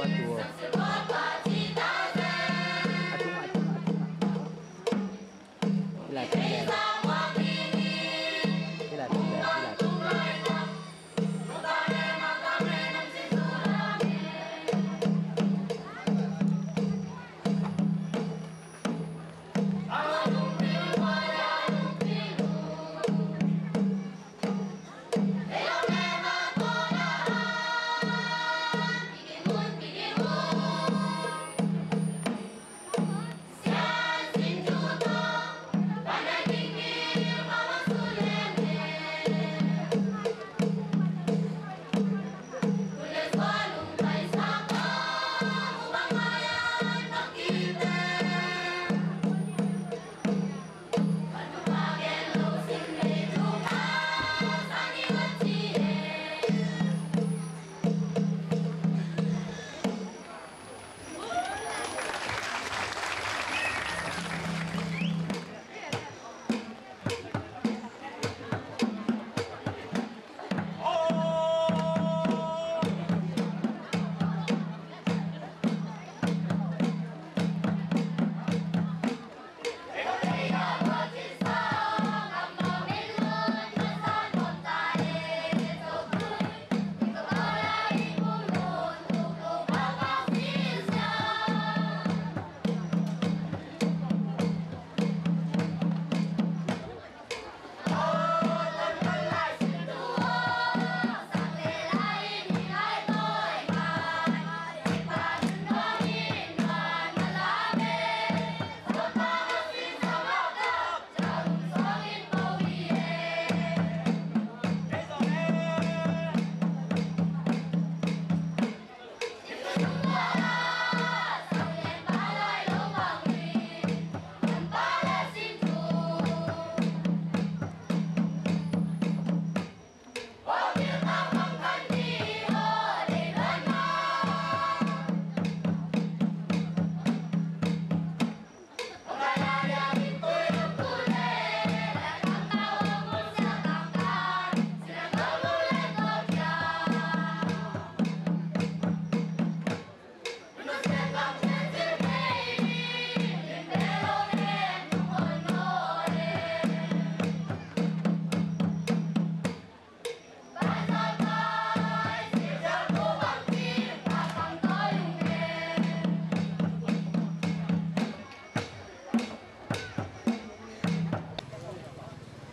tua. Là cái đẹp. Cái là đẹp, cái là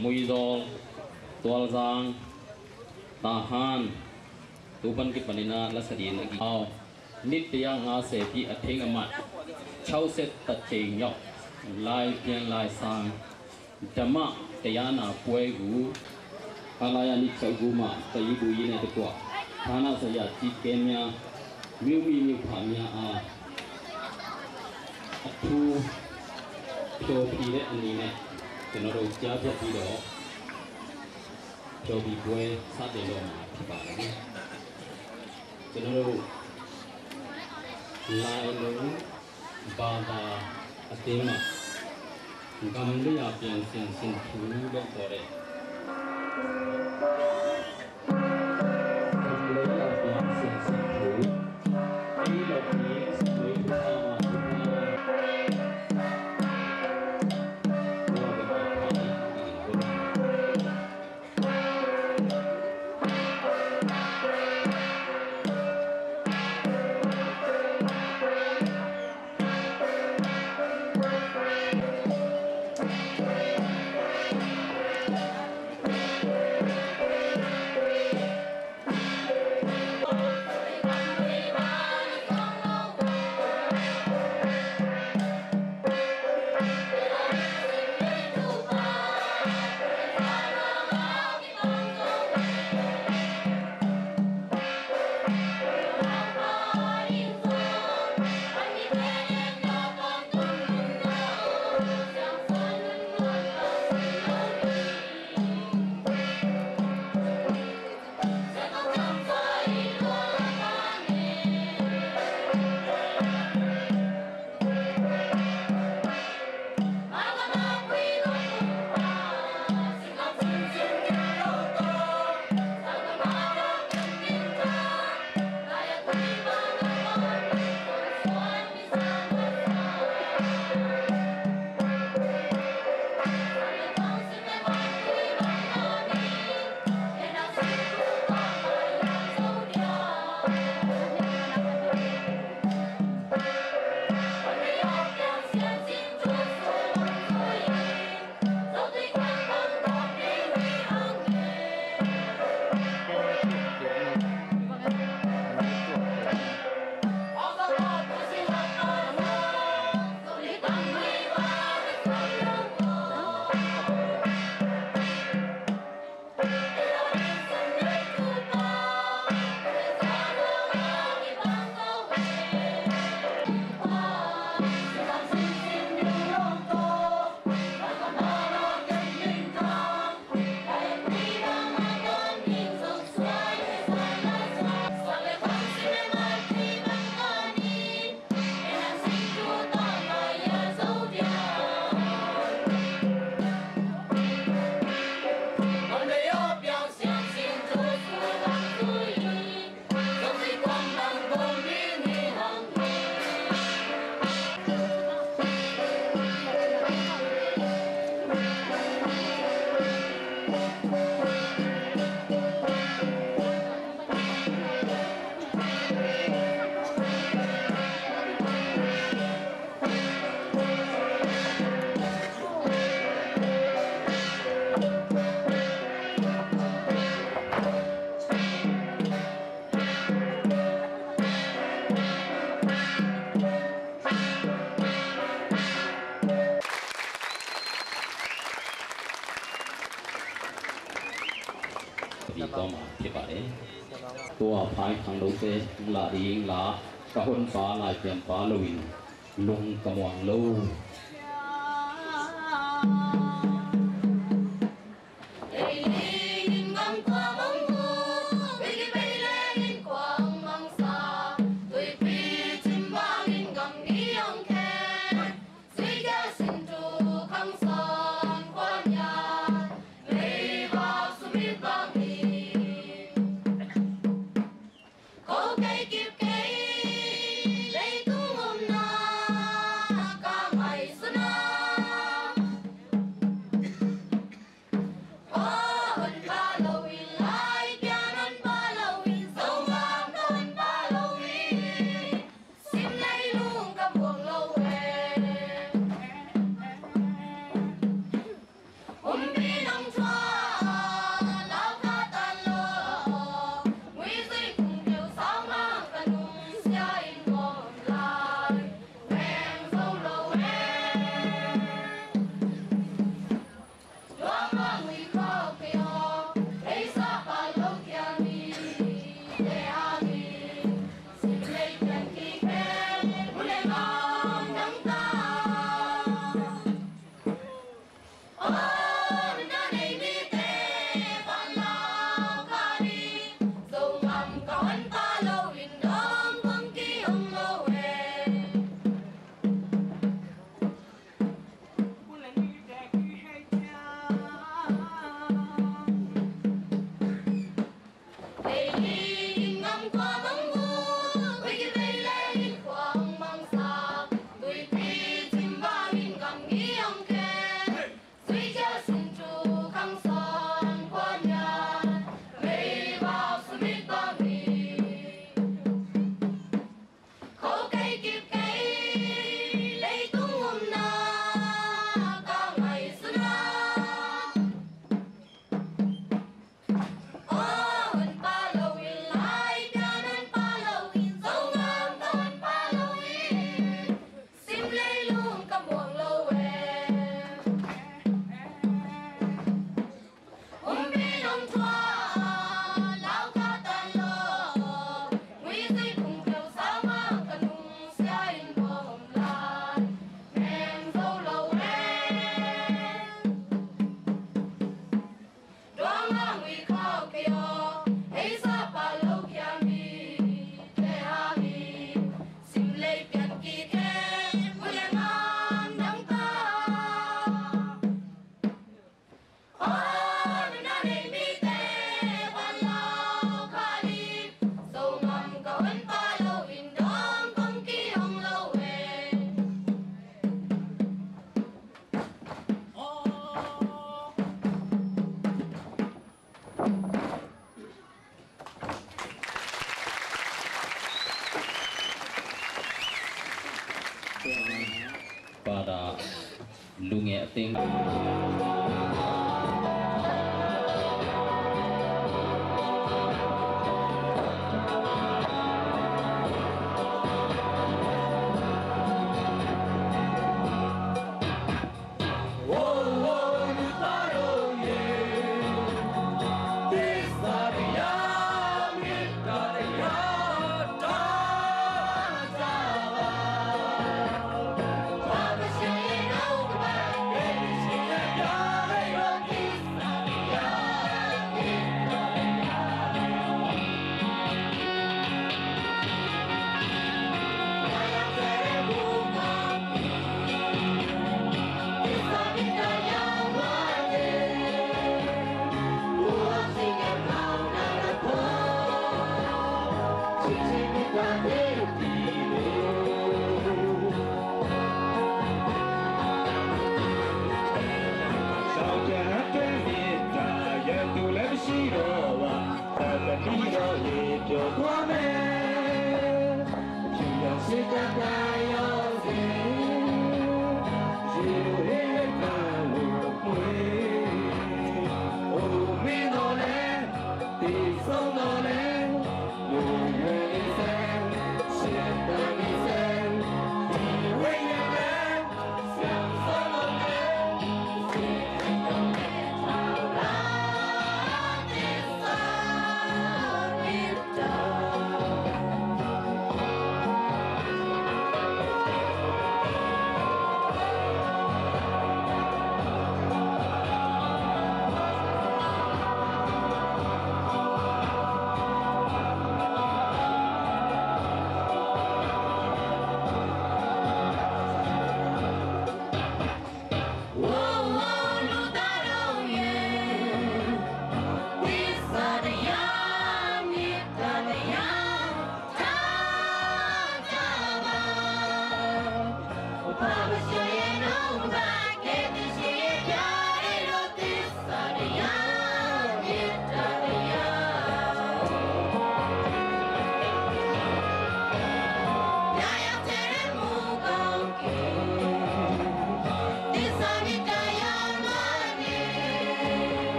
mui dol tual zang tahan tuban ki panina la sadin agi aw nitya nga se pi athing ama chau set ta cheng yok lai pian lai sang dhamma tayana pwe gu alaya ni chau gu ma tayi gu yin ne kwa thana sa ya chi kenya miu mi phamya a athu pyo pi le ani neကျွန်တော်တို့ကြားဖြတ်ပြီးတော့ကြော်ပြီးပွဲစတင်တော့မှာဖြစ်ပါတယ်ကျွန်တော်တို့လိုင်းလုံးဘာသာအတင်းမှာကံလေးအပြန်စင်စင်ထူလို့ခေါ်တဲ့ thái thằng đấu xe là đi là cả hôn phá lại tiền phá lùi lung cả mòn lâu pada lunge ting